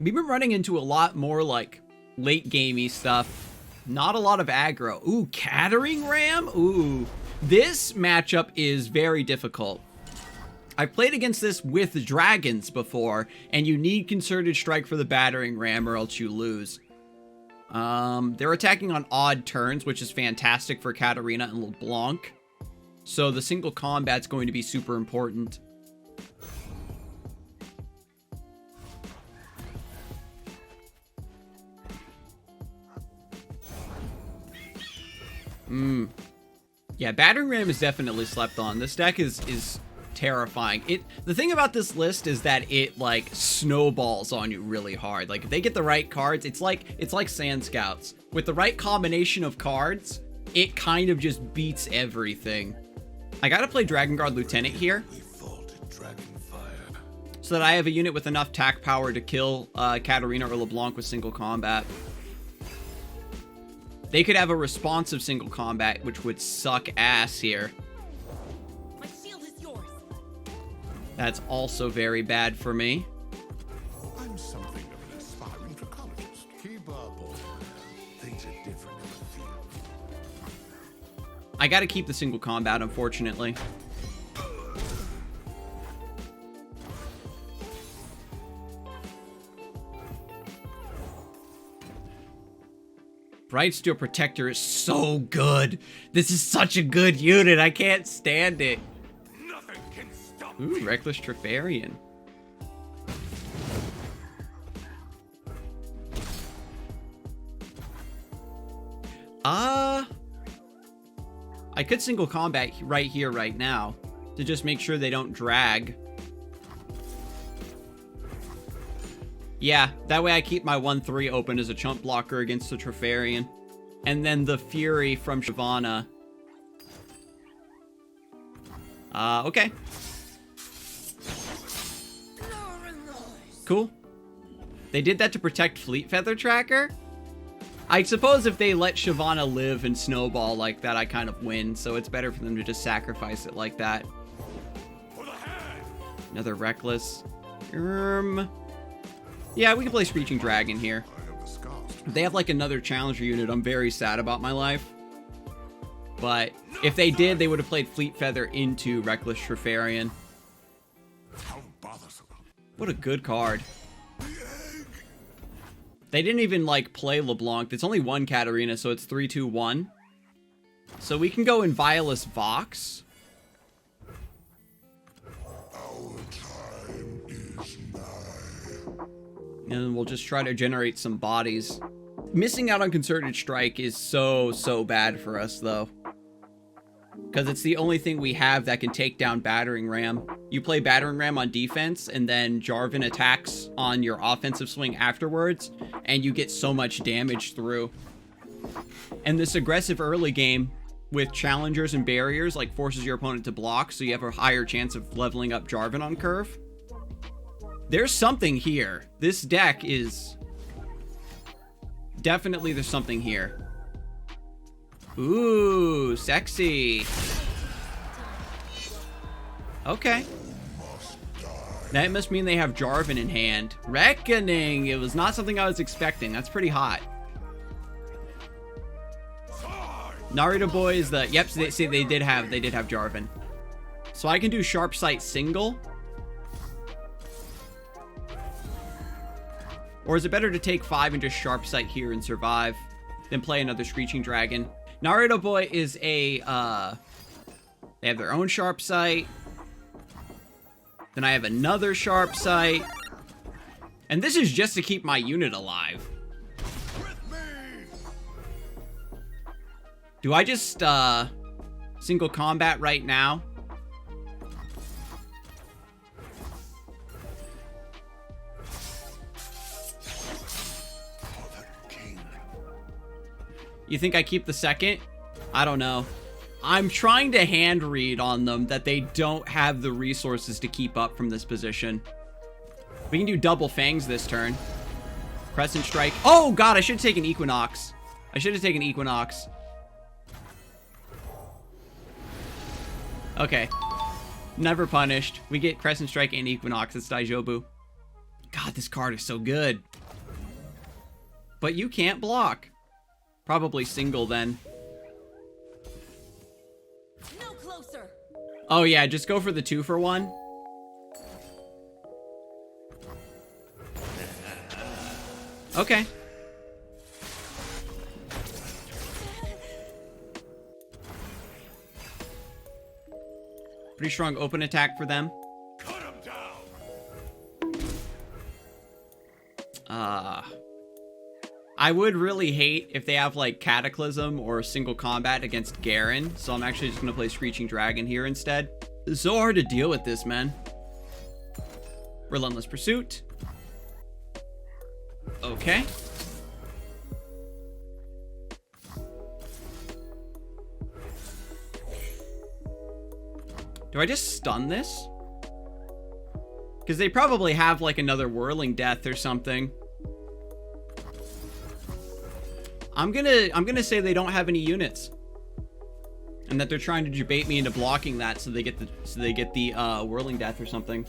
We've been running into a lot more, like, late gamey stuff. Not a lot of aggro. Ooh, Battering Ram? Ooh. This matchup is very difficult. I've played against this with dragons before, and you need Concerted Strike for the Battering Ram or else you lose. They're attacking on odd turns, which is fantastic for Katarina and LeBlanc. So the single combat's going to be super important. Yeah, Battering Ram is definitely slept on. This deck is terrifying. The thing about this list is that it, like, snowballs on you really hard. Like, if they get the right cards, it's like Sand Scouts. With the right combination of cards, it kind of just beats everything. I gotta play Dragon Guard Lieutenant here, so that I have a unit with enough attack power to kill Katarina or LeBlanc with single combat. They could have a responsive single combat, which would suck ass here. My shield is yours. That's also very bad for me. I'm something of an aspiring trichologist. Keep up, old man. Things are different in the field. I gotta keep the single combat, unfortunately. Bright Steel Protector is so good. This is such a good unit. I can't stand it. Nothing can stop Ooh, Reckless Trifarian. I could single combat right here, right now, to just make sure they don't drag. Yeah, that way I keep my 1-3 open as a chump blocker against the Trifarian. And then the Fury from Shyvana. Okay. Cool. They did that to protect Fleet Feather Tracker? I suppose if they let Shyvana live and snowball like that, I kind of win. So it's better for them to just sacrifice it like that. Another Reckless. Yeah, we can play Screeching Dragon here. If they have like another Challenger unit, I'm very sad about my life. But if they did, they would have played Fleet Feather into Reckless Trifarian. What a good card. They didn't even like play LeBlanc. It's only one Katarina, so it's 3-2-1. So we can go in Violus Vox. And we'll just try to generate some bodies. Missing out on Concerted Strike is so bad for us, though. Because it's the only thing we have that can take down Battering Ram. You play Battering Ram on defense, and then Jarvan attacks on your offensive swing afterwards, and you get so much damage through. And this aggressive early game with challengers and barriers, like, forces your opponent to block, so you have a higher chance of leveling up Jarvan on curve. There's something here. This deck is... Definitely there's something here. Ooh, sexy. Okay. That must mean they have Jarvan in hand. Reckoning! It was not something I was expecting. That's pretty hot. Naruto Boy is the... Yep, see, they did have Jarvan. So I can do Sharp Sight single. Or is it better to take 5 and just Sharp Sight here and survive than play another Screeching Dragon? Naruto Boy is a, they have their own Sharp Sight. Then I have another Sharp Sight. And this is just to keep my unit alive. Do I just, single combat right now? You think I keep the second? I don't know. I'm trying to hand read on them that they don't have the resources to keep up from this position. We can do double fangs this turn. Crescent Strike. Oh god, I should have taken Equinox. I should have taken Equinox. Okay. Never punished. We get Crescent Strike and Equinox. It's Daijobu. God, this card is so good. But you can't block. Probably single then. No closer. Oh yeah, just go for the 2-for-1. Okay. Pretty strong open attack for them. Cut him down. I would really hate if they have like Cataclysm or single combat against Garen, so I'm actually just gonna play Screeching Dragon here instead. It's so hard to deal with this, man. Relentless Pursuit. Okay. Do I just stun this? Because they probably have like another Whirling Death or something. I'm gonna say they don't have any units, and that they're trying to debate me into blocking that so they get the Whirling Death or something.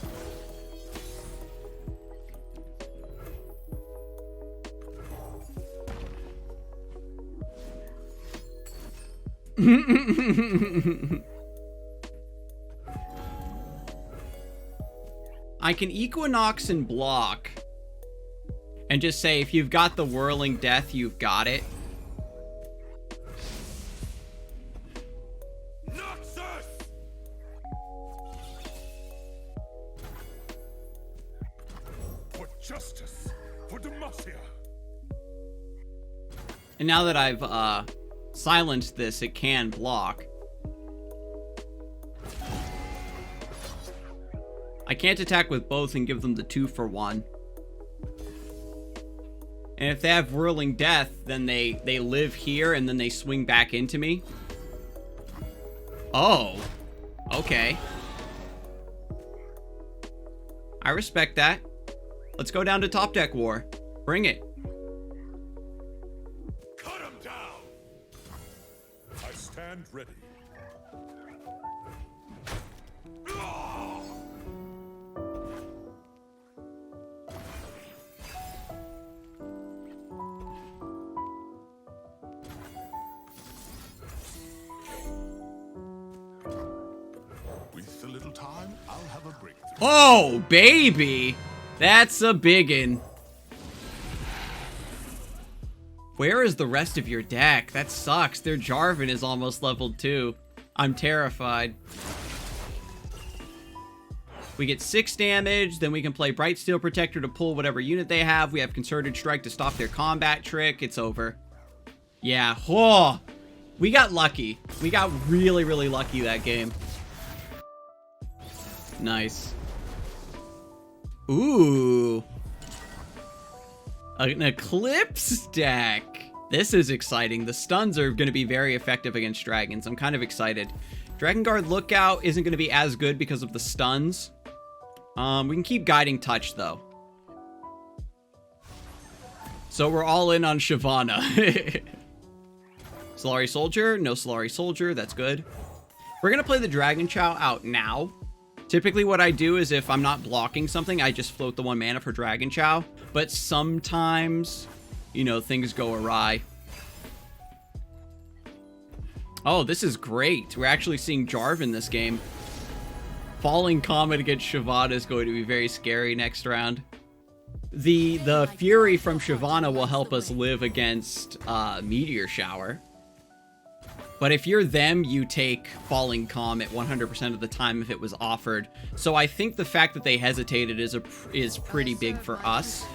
I can Equinox and block and just say, if you've got the Whirling Death, you've got it. Noxus! For justice, for Demacia. And now that I've silenced this, it can block. I can't attack with both and give them the 2-for-1. And if they have Whirling Death, then they live here and then they swing back into me. Oh. Okay. I respect that. Let's go down to Top Deck War. Bring it. Cut him down. I stand ready. With a little time, I'll have a breakthrough. Oh, baby. That's a biggin. Where is the rest of your deck? That sucks. Their Jarvan is almost leveled 2. I'm terrified. We get 6 damage, then we can play Bright Steel Protector to pull whatever unit they have. We have Concerted Strike to stop their combat trick. It's over. Yeah. Oh, we got lucky. We got really, really lucky that game. Nice. Ooh. An Eclipse deck. This is exciting. The stuns are going to be very effective against dragons. I'm kind of excited. Dragon Guard Lookout isn't going to be as good because of the stuns. We can keep Guiding Touch, though. So we're all in on Shyvana. Solari Soldier. No Solari Soldier. That's good. We're going to play the Dragon Chow out now. Typically what I do is if I'm not blocking something, I just float the 1 mana for Dragon Chow. But sometimes, you know, things go awry. Oh, this is great. We're actually seeing Jarvan this game. Falling Comet against Shyvana is going to be very scary next round. The Fury from Shyvana will help us live against Meteor Shower. But if you're them, you take Falling Comet 100% of the time if it was offered. So I think the fact that they hesitated is pretty big for us.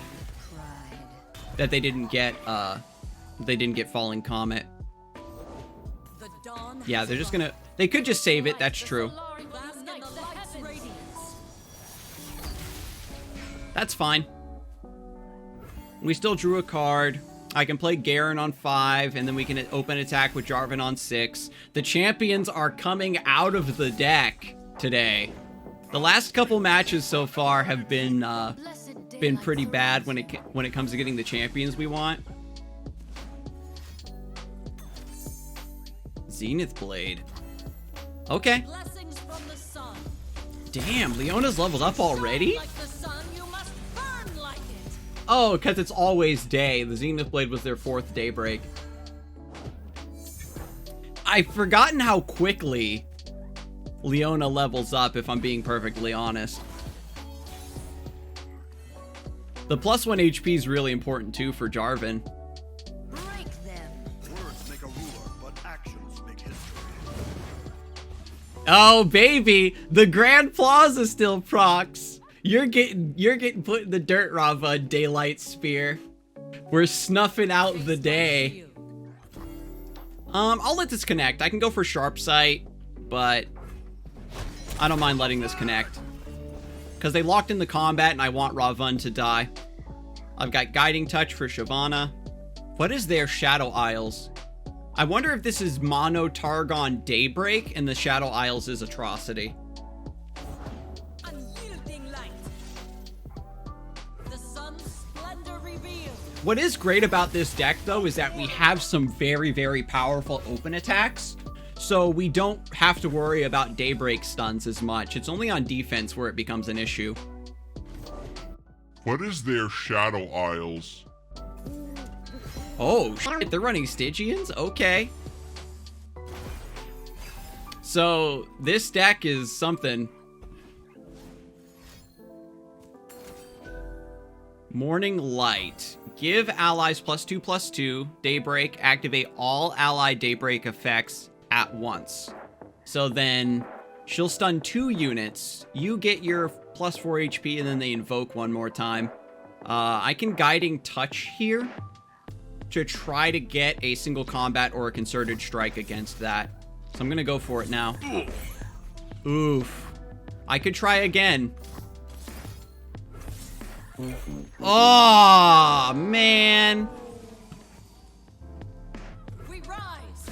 That they didn't get Falling Comet. Yeah, they're just gonna. They could just save it. That's true. That's fine. We still drew a card. I can play Garen on 5, and then we can open attack with Jarvan on 6. The champions are coming out of the deck today. The last couple matches so far have been pretty bad when it comes to getting the champions we want. Zenith Blade. Okay. Damn, Leona's leveled up already? Oh, because it's always day. The Zenith Blade was their 4th daybreak. I've forgotten how quickly Leona levels up, if I'm being perfectly honest. The +1 HP is really important too for Jarvan. Break them. Words make a ruler, but actions make history. Oh baby, the Grand Plaza still procs. You're getting put in the dirt, Rava. Daylight Spear. We're snuffing out the day. I'll let this connect. I can go for Sharp Sight, but I don't mind letting this connect. Because they locked in the combat and I want Ravan to die. I've got Guiding Touch for Shyvana. What is their Shadow Isles? I wonder if this is Mono Targon Daybreak and the Shadow Isles is Atrocity. Unyielding light. The sun's splendor revealed. What is great about this deck, though, is that we have some very, very powerful open attacks. So we don't have to worry about Daybreak stuns as much. It's only on defense where it becomes an issue. What is their Shadow Isles? Oh, shit, they're running Stygians? Okay. So this deck is something. Morning Light. Give allies +2/+2. Daybreak. Activate all allied Daybreak effects at once. So then she'll stun 2 units. You get your +4 HP and then they invoke one more time. I can Guiding Touch here to try to get a single combat or a concerted strike against that. So I'm going to go for it now. Oof. I could try again. Oh, man. We rise.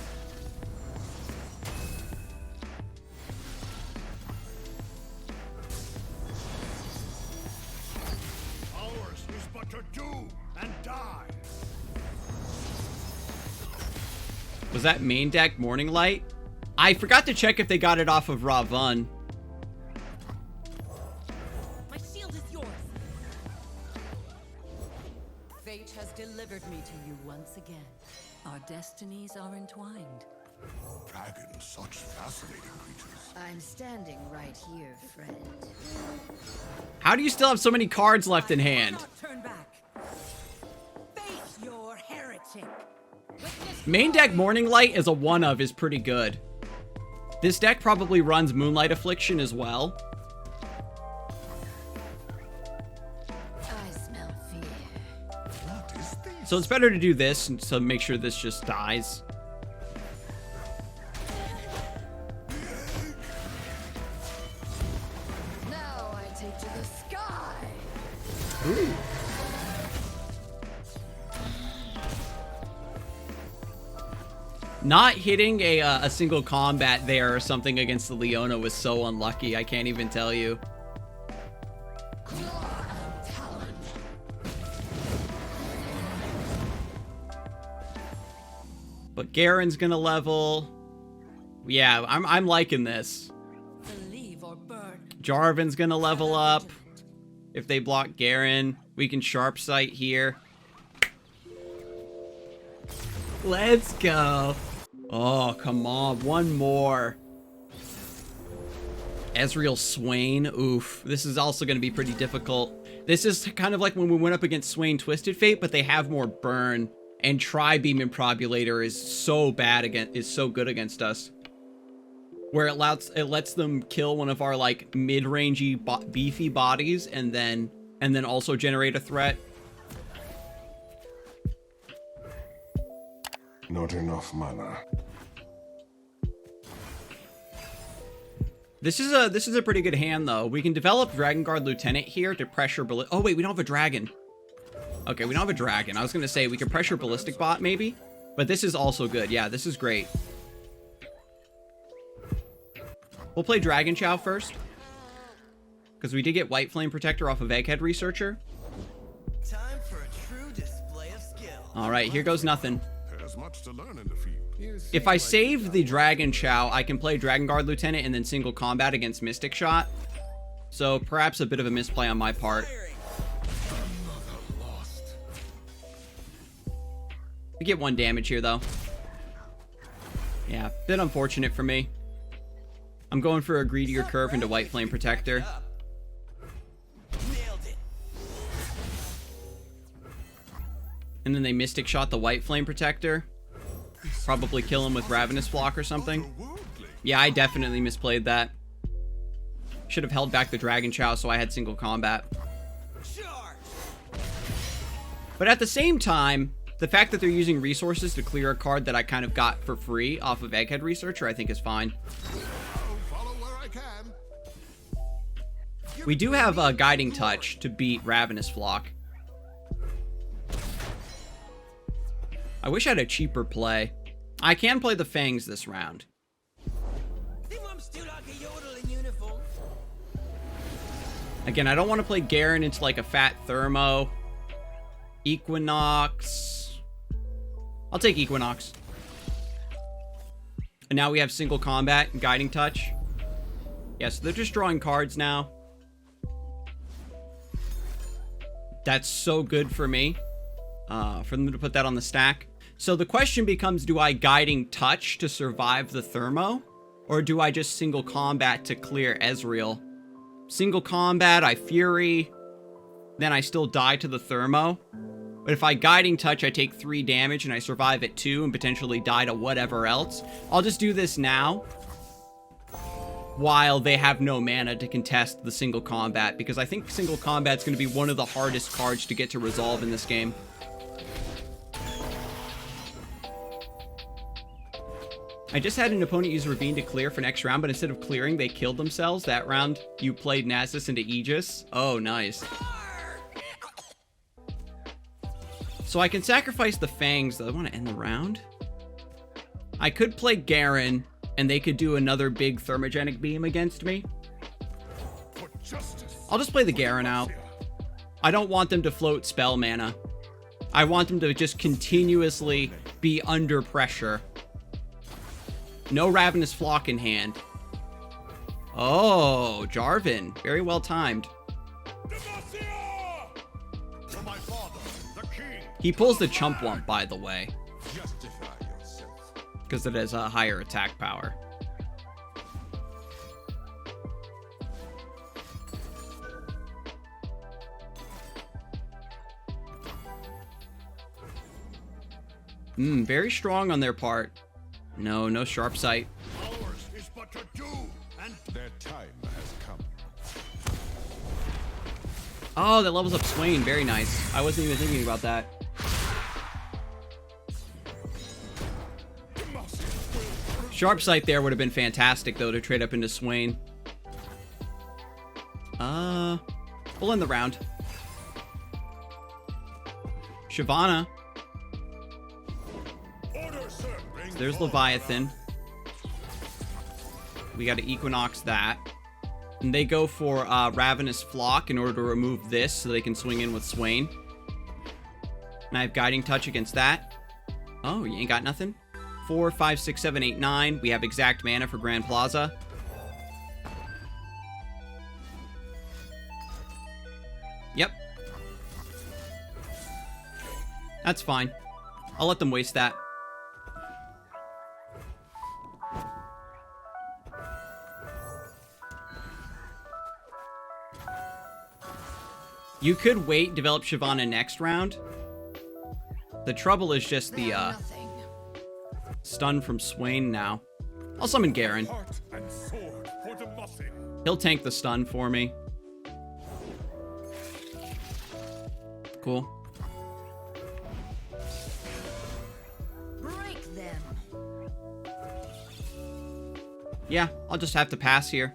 Ours is but to do and die. Was that main deck Morning Light? I forgot to check if they got it off of Ravan. My shield is yours. Fate has delivered me to you once again. Our destinies are entwined. Dragons, such fascinating creatures. I'm standing right here, friend. How do you still have so many cards left in hand? Not turn back. Face your heretic. Witness Main deck Morning Light as a 1-of is pretty good. This deck probably runs Moonlight Affliction as well. I smell fear. What is this? So it's better to do this to make sure this just dies. Now I take to the sky. Ooh. Not hitting a single combat there or something against the Leona was so unlucky. I can't even tell you. But Garen's gonna level. Yeah, I'm liking this. Believe or burn. Jarvan's gonna level up. If they block Garen, we can Sharp Sight here. Let's go. Oh, come on. One more. Ezreal Swain. Oof. This is also going to be pretty difficult. This is kind of like when we went up against Swain Twisted Fate, but they have more burn. And Tri-Beam Improbulator is so bad is so good against us. Where it lets them kill one of our like mid-rangey beefy bodies and then also generate a threat. Not enough mana. This is a pretty good hand though. We can develop Dragon Guard Lieutenant here to pressure oh wait, we don't have a dragon. Okay, we don't have a dragon. I was gonna say we could pressure Ballistic Bot maybe, but this is also good. Yeah, this is great. We'll play Dragon Chow first. Because we did get White Flame Protector off of Egghead Researcher. Time for a true display of skill. Alright, here goes nothing. There's much to learn in the field. If I save the Dragon Chow, I can play Dragon Guard Lieutenant and then single combat against Mystic Shot. So perhaps a bit of a misplay on my part. Firing. We get 1 damage here, though. Yeah, bit unfortunate for me. I'm going for a greedier curve into White Flame Protector. Nailed it. And then they Mystic Shot the White Flame Protector. Probably kill him with Ravenous Flock or something. Yeah, I definitely misplayed that. Should have held back the Dragon Chow so I had single combat. Charge. But at the same time, the fact that they're using resources to clear a card that I kind of got for free off of Egghead Researcher, I think is fine. Follow where I can. We do have a Guiding Touch to beat Ravenous Flock. I wish I had a cheaper play. I can play the Fangs this round. Again, I don't want to play Garen into like a fat Thermo. Equinox. I'll take Equinox. And now we have single combat and Guiding Touch. Yeah, so they're just drawing cards now. That's so good for me. For them to put that on the stack. So the question becomes, do I Guiding Touch to survive the Thermo? Or do I just single combat to clear Ezreal? Single combat, I Fury. Then I still die to the Thermo. But if I Guiding Touch, I take 3 damage and I survive at 2 and potentially die to whatever else. I'll just do this now. While they have no mana to contest the single combat. Because I think single combat's going to be one of the hardest cards to get to resolve in this game. I just had an opponent use Ravine to clear for next round, but instead of clearing, they killed themselves. That round, you played Nasus into Aegis. Oh, nice. So I can sacrifice the Fangs, though. I want to end the round. I could play Garen, and they could do another big Thermogenic Beam against me. I'll just play the Garen out. I don't want them to float spell mana. I want them to just continuously be under pressure. No Ravenous Flock in hand. Oh, Jarvan. Very well timed. He pulls the Chump Wump, by the way. Because it has a higher attack power. Very strong on their part. No sharp sight. Ours is but to do, and their time has come. Oh, that levels up Swain. Very nice. I wasn't even thinking about that. Sharp sight there would have been fantastic, though, to trade up into Swain. We'll end the round. Shyvana. There's Leviathan. We got to Equinox that. And they go for Ravenous Flock in order to remove this so they can swing in with Swain. And I have Guiding Touch against that. Oh, you ain't got nothing? 4, 5, 6, 7, 8, 9. We have exact mana for Grand Plaza. Yep. That's fine. I'll let them waste that. You could wait, develop Shyvana next round. The trouble is just the stun from Swain now. I'll summon Garen. He'll tank the stun for me. Cool. Break them. Yeah, I'll just have to pass here.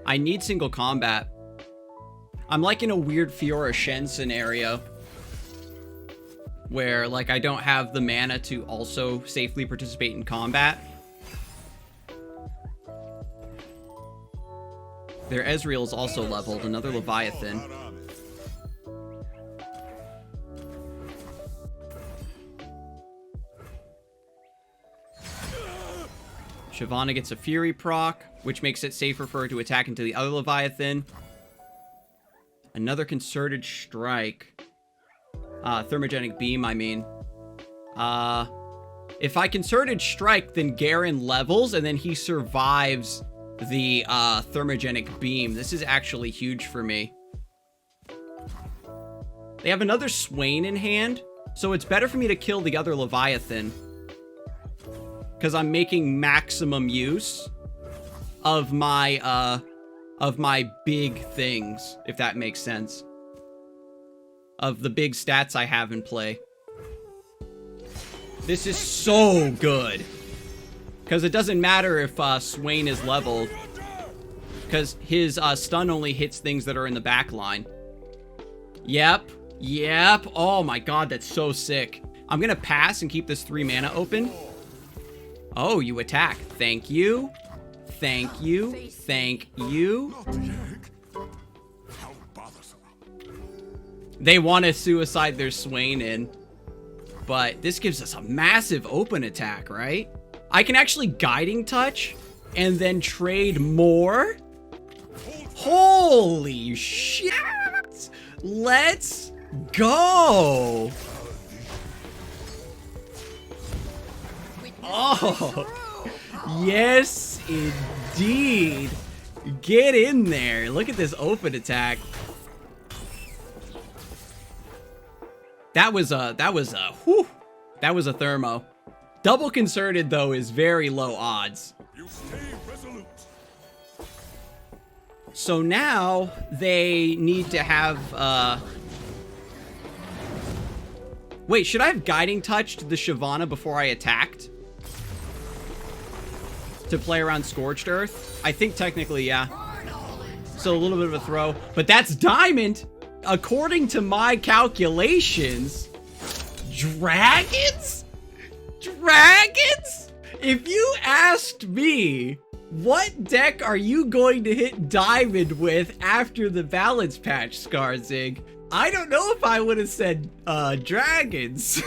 I need single combat. I'm like in a weird Fiora Shen scenario where like I don't have the mana to also safely participate in combat. Their Ezreal is also leveled, another Leviathan. Shyvana gets a Fury proc, which makes it safer for her to attack into the other Leviathan. Another Concerted Strike. Thermogenic Beam, I mean. If I Concerted Strike, then Garen levels, and then he survives the thermogenic beam. This is actually huge for me. They have another Swain in hand, so it's better for me to kill the other Leviathan, because I'm making maximum use of my big things, if that makes sense. Of the big stats I have in play. This is so good. Because it doesn't matter if Swain is leveled. Because his stun only hits things that are in the back line. Yep. Yep. Oh my god, that's so sick. I'm going to pass and keep this 3 mana open. Oh, you attack. Thank you. Thank you. Thank you. How bothersome. They want to suicide their Swain in. But this gives us a massive open attack, right? I can actually Guiding Touch and then trade more. Holy shit! Let's go! Oh, yes, indeed. Get in there. Look at this open attack. That was a thermo. Double Concerted, though, is very low odds. You stay resolute. So now they need to have, Wait, should I have Guiding Touched the Shyvana before I attacked? To play around Scorched Earth? I think technically, yeah. So a little bit of a throw. But that's Diamond! According to my calculations, dragons? Dragons? If you asked me, what deck are you going to hit Diamond with after the balance patch, Scarzig? I don't know if I would have said, dragons.